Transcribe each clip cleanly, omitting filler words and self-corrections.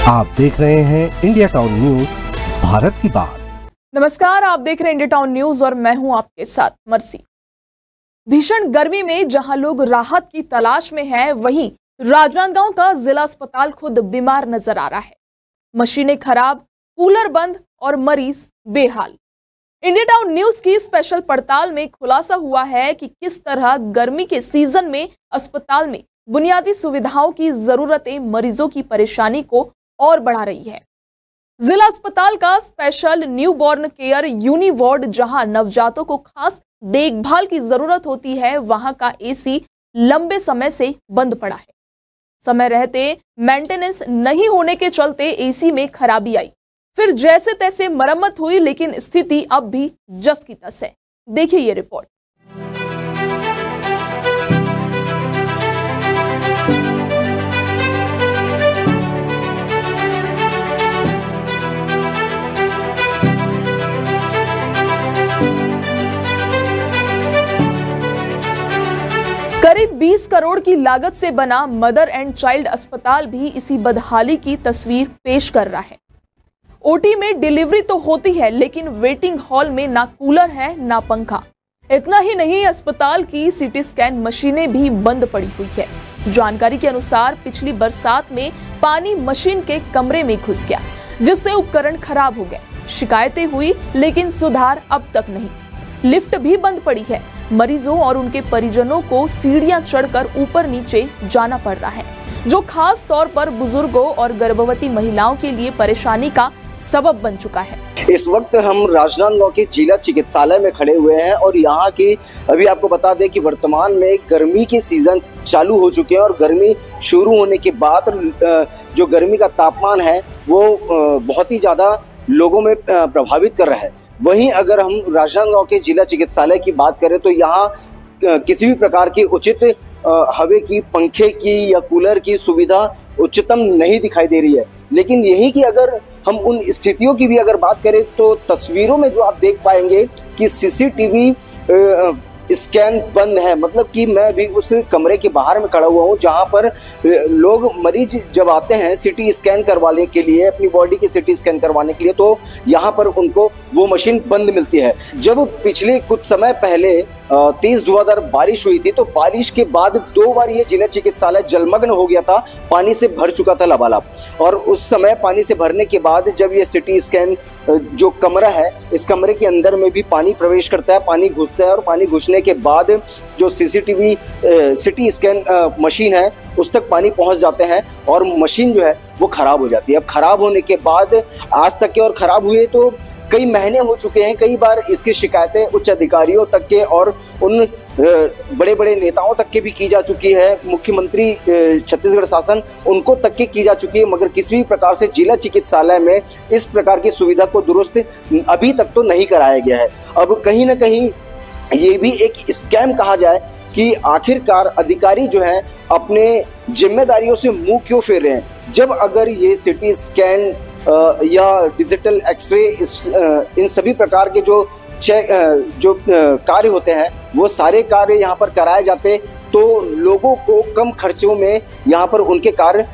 आप देख रहे हैं इंडिया टाउन न्यूज, भारत की बात। नमस्कार, आप देख रहे हैं इंडिया टाउन न्यूज और मैं हूं आपके साथ मर्सी। भीषण गर्मी में जहां लोग राहत की तलाश में हैं, वहीं राजनांदगांव का जिला अस्पताल खुद बीमार नजर आ रहा है। मशीनें खराब, कूलर बंद और मरीज बेहाल। इंडिया टाउन न्यूज की स्पेशल पड़ताल में खुलासा हुआ है कि किस तरह गर्मी के सीजन में अस्पताल में बुनियादी सुविधाओं की जरूरतें मरीजों की परेशानी को और बढ़ा रही है। जिला अस्पताल का special newborn care unit ward, जहां नवजातों को खास देखभाल की जरूरत होती है, वहां का एसी लंबे समय से बंद पड़ा है। समय रहते मेंटेनेंस नहीं होने के चलते एसी में खराबी आई, फिर जैसे तैसे मरम्मत हुई, लेकिन स्थिति अब भी जस की तस है। देखिए ये रिपोर्ट। करीब 20 करोड़ की लागत से बना मदर एंड चाइल्ड अस्पताल भी इसी बदहाली की तस्वीर पेश कर रहा है। ओटी में डिलीवरी तो होती है, लेकिन वेटिंग हॉल में ना कूलर है ना पंखा। इतना ही नहीं, अस्पताल की सीटी स्कैन मशीनें भी बंद पड़ी हुई है। जानकारी के अनुसार पिछली बरसात में पानी मशीन के कमरे में घुस गया, जिससे उपकरण खराब हो गए। शिकायतें हुई, लेकिन सुधार अब तक नहीं। लिफ्ट भी बंद पड़ी है। मरीजों और उनके परिजनों को सीढ़ियां चढ़कर ऊपर नीचे जाना पड़ रहा है, जो खास तौर पर बुजुर्गों और गर्भवती महिलाओं के लिए परेशानी का सबब बन चुका है। इस वक्त हम राजनांदगांव के जिला चिकित्सालय में खड़े हुए हैं और यहाँ की अभी आपको बता दें कि वर्तमान में गर्मी के सीजन चालू हो चुके हैं और गर्मी शुरू होने के बाद जो गर्मी का तापमान है वो बहुत ही ज्यादा लोगों में प्रभावित कर रहा है। वहीं अगर हम राजनांदगांव के जिला चिकित्सालय की बात करें तो यहाँ किसी भी प्रकार की उचित हवा की, पंखे की या कूलर की सुविधा उच्चतम नहीं दिखाई दे रही है। लेकिन यही कि अगर हम उन स्थितियों की भी अगर बात करें तो तस्वीरों में जो आप देख पाएंगे कि सीसीटीवी स्कैन बंद है। मतलब कि मैं भी उस कमरे के बाहर में खड़ा हुआ हूँ जहाँ पर लोग, मरीज जब आते हैं सिटी स्कैन करवाने के लिए, अपनी बॉडी की सिटी स्कैन करवाने के लिए, तो यहाँ पर उनको वो मशीन बंद मिलती है। जब पिछले कुछ समय पहले तेज धुआंधार बारिश हुई थी तो बारिश के बाद 2 बार ये जिला चिकित्सालय जलमग्न हो गया था, पानी से भर चुका था लबालब। और उस समय पानी से भरने के बाद जब ये सिटी स्कैन जो कमरा है, इस कमरे के अंदर में भी पानी प्रवेश करता है, पानी घुसता है और पानी घुसने के बाद जो सीसीटीवी सिटी स्कैन मशीन है उस तक पानी पहुंच जाते हैं और मशीन जो है वो खराब हो जाती है। अब खराब होने के बाद आज तक के, और खराब हुए तो कई महीने हो चुके हैं, कई बार इसकी शिकायतें उच्च अधिकारियों तक के और उन बड़े बड़े नेताओं तक के भी की जा चुकी है। मुख्यमंत्री छत्तीसगढ़ शासन उनको तक के की जा चुकी है, मगर किसी भी प्रकार से जिला चिकित्सालय में इस प्रकार की सुविधा को दुरुस्त अभी तक तो नहीं कराया गया है। अब कहीं ना कहीं ये भी एक स्कैम कहा जाए कि आखिरकार अधिकारी जो है अपने जिम्मेदारियों से मुंह क्यों फेर रहे हैं, जब अगर ये सिटी स्कैन या डिजिटल एक्सरे इन सभी प्रकार के जो कार्य होते हैं वो सारे कार्य यहाँ पर कराए जाते तो लोगों को कम खर्चों में यहाँ पर उनके कार्य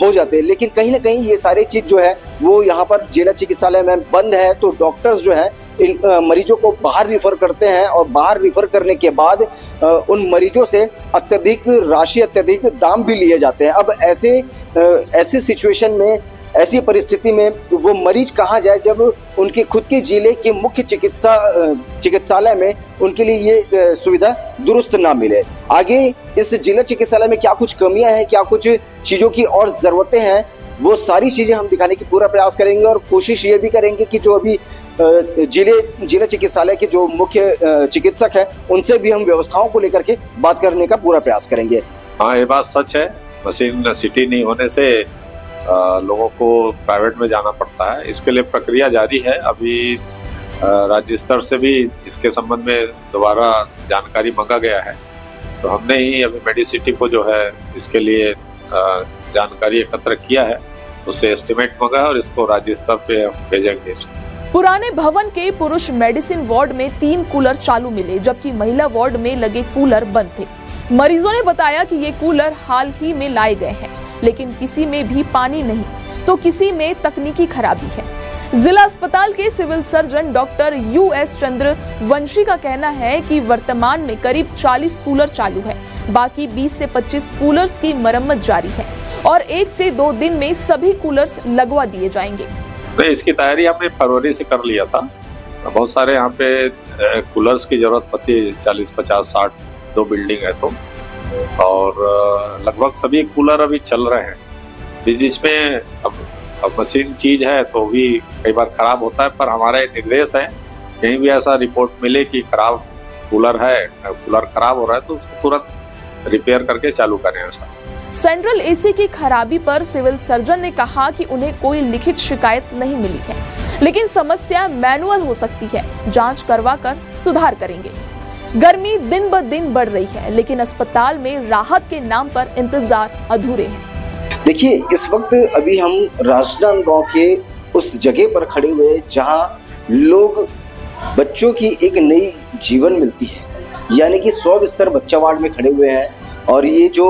हो जाते। लेकिन कहीं ना कहीं ये सारी चीज जो है वो यहाँ पर जिला चिकित्सालय में बंद है, तो डॉक्टर्स जो है इन मरीजों को बाहर रिफर करते हैं और बाहर रिफर करने के बाद उन मरीजों से अत्यधिक राशि, अत्यधिक दाम भी लिए जाते हैं। अब ऐसे सिचुएशन में, ऐसी परिस्थिति में वो मरीज कहाँ जाए जब उनके खुद के जिले के मुख्य चिकित्सालय में उनके लिए ये सुविधा दुरुस्त ना मिले। आगे इस जिला चिकित्सालय में क्या कुछ कमियां हैं, क्या कुछ चीजों की और जरूरतें हैं, वो सारी चीजें हम दिखाने की पूरा प्रयास करेंगे और कोशिश ये भी करेंगे कि जो अभी जिला चिकित्सालय के जो मुख्य चिकित्सक हैं उनसे भी हम व्यवस्थाओं को लेकर के बात करने का पूरा प्रयास करेंगे। हाँ, ये बात सच है। मशीन सिटी नहीं होने से लोगों को प्राइवेट में जाना पड़ता है। इसके लिए प्रक्रिया जारी है। अभी राज्य स्तर से भी इसके संबंध में दोबारा जानकारी मांगा गया है, तो हमने ही अभी मेडिसिटी को जो है इसके लिए जानकारी एकत्र किया है, उससे एस्टिमेट मांगा है और इसको राज्य स्तर पे हम भेजेंगे। पुराने भवन के पुरुष मेडिसिन वार्ड में 3 कूलर चालू मिले, जबकि महिला वार्ड में लगे कूलर बंद थे। मरीजों ने बताया कि ये कूलर हाल ही में लाए गए हैं, लेकिन किसी में भी पानी नहीं, तो किसी में तकनीकी खराबी है। जिला अस्पताल के civil surgeon doctor US Chandravanshi का कहना है कि वर्तमान में करीब 40 कूलर चालू है, बाकी 20 से 25 कूलर्स की मरम्मत जारी है और 1 से 2 दिन में सभी कूलर्स लगवा दिए जाएंगे। तो इसकी तैयारी हमने फरवरी से कर लिया था। बहुत सारे यहाँ पे कूलर्स की जरूरत पड़ती है, 40, 50, 60 2 बिल्डिंग है तो, और लगभग सभी कूलर अभी चल रहे हैं। जिसमें अब मशीन चीज है तो भी कई बार खराब होता है, पर हमारे निर्देश है कहीं भी ऐसा रिपोर्ट मिले कि खराब कूलर है, कूलर खराब हो रहा है तो उसको तुरंत रिपेयर करके चालू करें। ऐसा सेंट्रल AC की खराबी पर सिविल सर्जन ने कहा कि उन्हें कोई लिखित शिकायत नहीं मिली है, लेकिन समस्या मैनुअल हो सकती है, जांच करवाकर सुधार करेंगे। गर्मी दिन ब दिन बढ़ रही है, लेकिन अस्पताल में राहत के नाम पर इंतजार अधूरे हैं। देखिए, इस वक्त अभी हम राजनांदगांव के उस जगह पर खड़े हुए जहां लोग बच्चों की एक नई जीवन मिलती है, यानी कि 100 बिस्तर बच्चा वार्ड में खड़े हुए हैं। और ये जो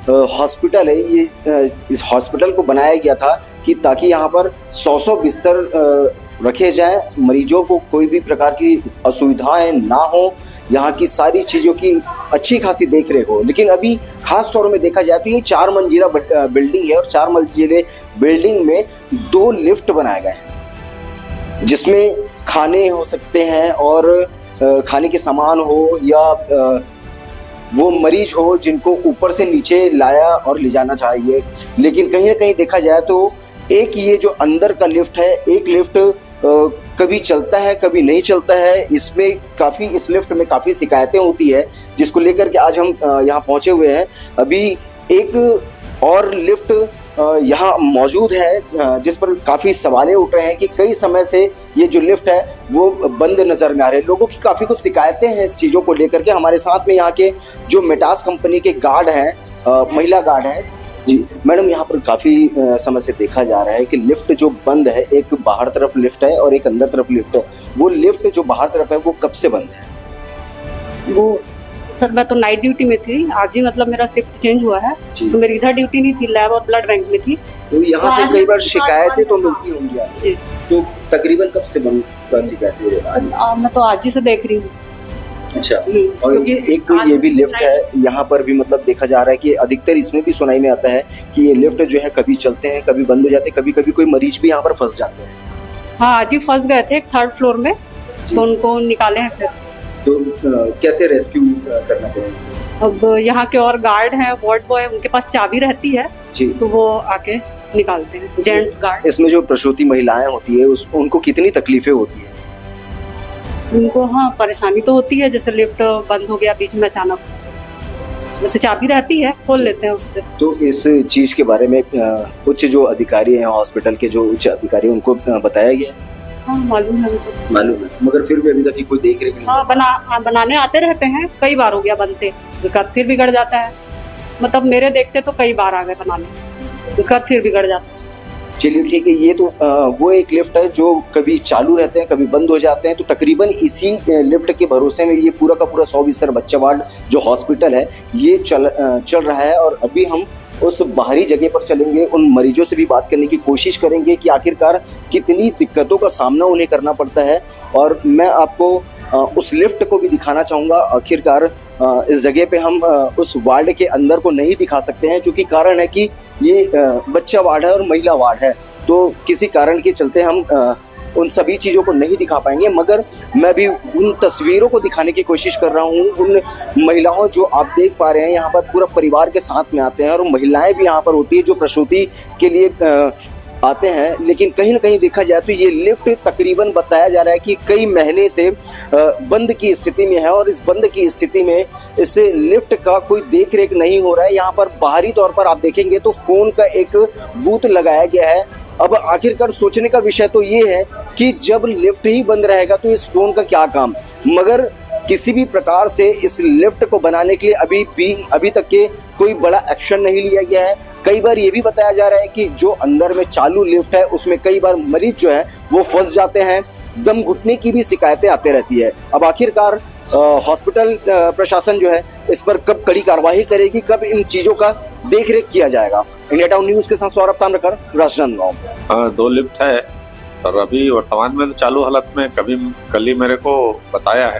हॉस्पिटल है, ये इस हॉस्पिटल को बनाया गया था कि ताकि यहाँ पर 100 बिस्तर रखे जाएं, मरीजों को कोई भी प्रकार की असुविधाएं ना हो, यहाँ की सारी चीज़ों की अच्छी खासी देख रेख हो। लेकिन अभी खास तौर में देखा जाए तो ये 4 मंजिला बिल्डिंग है और 4 मंजिले बिल्डिंग में 2 लिफ्ट बनाए गए हैं, जिसमें खाने हो सकते हैं और खाने के सामान हो या वो मरीज हो जिनको ऊपर से नीचे लाया और ले जाना चाहिए। लेकिन कहीं ना कहीं देखा जाए तो एक ये जो अंदर का लिफ्ट है, एक लिफ्ट कभी चलता है कभी नहीं चलता है। इस लिफ्ट में काफ़ी शिकायतें होती है, जिसको लेकर के आज हम यहाँ पहुँचे हुए हैं। अभी एक और लिफ्ट यहाँ मौजूद है जिस पर काफ़ी सवालें उठ रहे हैं कि कई समय से ये जो लिफ्ट है वो बंद नज़र में आ रहे हैं। लोगों की काफ़ी कुछ शिकायतें हैं इस चीज़ों को लेकर के। हमारे साथ में यहाँ के जो मेटास कंपनी के गार्ड हैं, महिला गार्ड हैं जी। मैडम, यहाँ पर काफ़ी समय से देखा जा रहा है कि लिफ्ट जो बंद है, एक बाहर तरफ लिफ्ट है और एक अंदर तरफ लिफ्ट है। वो लिफ्ट जो बाहर तरफ है वो कब से बंद है? वो सर, मैं तो नाइट ड्यूटी में थी, आज ही मतलब मेरा शिफ्ट चेंज हुआ है, तो मेरी इधर ड्यूटी नहीं थी, लैब और ब्लड बैंक में थी। तो यहाँ से कई बार शिकायतें तो मिलती होंगी आपको, तो तकरीबन कब से बंद शिकायतें? मैं तो आज ही से देख रही हूँ। अच्छा, और एक ये भी लिफ्ट है यहाँ पर भी, मतलब देखा जा रहा है कि अधिकतर इसमें भी सुनाई में आता है कि ये लिफ्ट जो है कभी चलते हैं कभी बंद हो जाते हैं, कभी कभी कोई मरीज भी यहाँ पर फंस जाते हैं। हाँ, आज ही फंस गए थे 3rd फ्लोर में, तो उनको निकाले हैं। फिर तो कैसे रेस्क्यू करना पड़ेगा? अब यहाँ के और गार्ड हैं, वार्ड बॉय, उनके पास चाबी रहती है जी, तो वो आके निकालते हैं, जेंट्स गार्ड। इसमें जो प्रसूति महिलाएं होती है उनको कितनी तकलीफें होती है? उनको हाँ परेशानी तो होती है, जैसे लिफ्ट बंद हो गया बीच में अचानक, वैसे चाबी रहती है, खोल लेते हैं उससे। तो इस चीज के बारे में उच्च जो अधिकारी हैं, हॉस्पिटल के जो उच्च अधिकारी, उनको बताया गया? हाँ, मालूम है, मगर फिर भी अभी तक कोई देख रेख नहीं। हाँ, बनाने आते रहते हैं, कई बार हो गया बनते, उसके बाद फिर बिगड़ जाता है। मतलब मेरे देखते तो कई बार आ गए बनाने, उसके बाद फिर बिगड़ जाता है। चलिए ठीक है, ये तो वो एक लिफ्ट है जो कभी चालू रहते हैं कभी बंद हो जाते हैं। तो तकरीबन इसी लिफ्ट के भरोसे में ये पूरा का पूरा 100 बिस्तर बच्चा वार्ड जो हॉस्पिटल है ये चल रहा है। और अभी हम उस बाहरी जगह पर चलेंगे, उन मरीजों से भी बात करने की कोशिश करेंगे कि आखिरकार कितनी दिक्कतों का सामना उन्हें करना पड़ता है। और मैं आपको उस लिफ्ट को भी दिखाना चाहूँगा। आखिरकार इस जगह पे हम उस वार्ड के अंदर को नहीं दिखा सकते हैं, क्योंकि कारण है कि ये बच्चा वार्ड है और महिला वार्ड है, तो किसी कारण के चलते हम उन सभी चीज़ों को नहीं दिखा पाएंगे। मगर मैं भी उन तस्वीरों को दिखाने की कोशिश कर रहा हूँ। उन महिलाओं जो आप देख पा रहे हैं, यहाँ पर पूरा परिवार के साथ में आते हैं और महिलाएं भी यहाँ पर होती है जो प्रसूति के लिए आते हैं। लेकिन कहीं ना कहीं देखा जाए तो ये लिफ्ट तकरीबन बताया जा रहा है कि कई महीने से बंद की स्थिति में है, और इस बंद की स्थिति में इस लिफ्ट का कोई देख रेख नहीं हो रहा है। यहाँ पर बाहरी तौर पर आप देखेंगे तो फोन का एक बूथ लगाया गया है। अब आखिरकार सोचने का विषय तो ये है कि जब लिफ्ट ही बंद रहेगा तो इस फोन का क्या काम। मगर किसी भी प्रकार से इस लिफ्ट को बनाने के लिए अभी तक के कोई बड़ा एक्शन नहीं लिया गया है। कई बार ये भी बताया जा रहा है कि जो अंदर में चालू लिफ्ट है उसमें कई बार मरीज जो है वो फंस जाते हैं, दम घुटने की भी शिकायतें आती रहती है। अब आखिरकार हॉस्पिटल प्रशासन जो है इस पर कब कड़ी कार्रवाई करेगी, कब इन चीजों का देखरेख किया जाएगा। इंडिया टाउन न्यूज के साथ सौरभ ताम्रकर, राजनांदगांव। हाँ, 2 लिफ्ट है और अभी वर्तमान में तो चालू हालत में, कल ही मेरे को बताया है।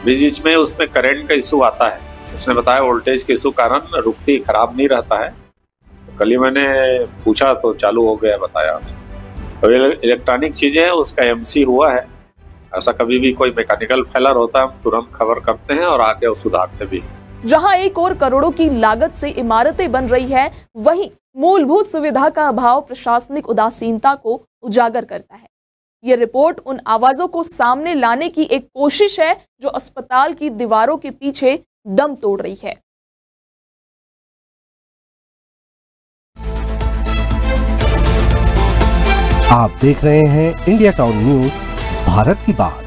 बीच बीच में उसमें करंट का इशू आता है, उसने बताया वोल्टेज के इशू कारण रुकती, खराब नहीं रहता है। कल ही मैंने पूछा तो चालू हो गया बताया। तो इलेक्ट्रॉनिक चीजें हैं, उसका एमसी हुआ है। ऐसा कभी भी कोई मैकेनिकल फेलर होता है हम तुरंत खबर करते हैं और आके सुधारते भी। जहां एक और करोड़ों की लागत से इमारतें बन रही है, वहीं मूलभूत सुविधा का अभाव प्रशासनिक उदासीनता को उजागर करता है। ये रिपोर्ट उन आवाजों को सामने लाने की एक कोशिश है जो अस्पताल की दीवारों के पीछे दम तोड़ रही है। आप देख रहे हैं इंडिया टाउन न्यूज, भारत की बात।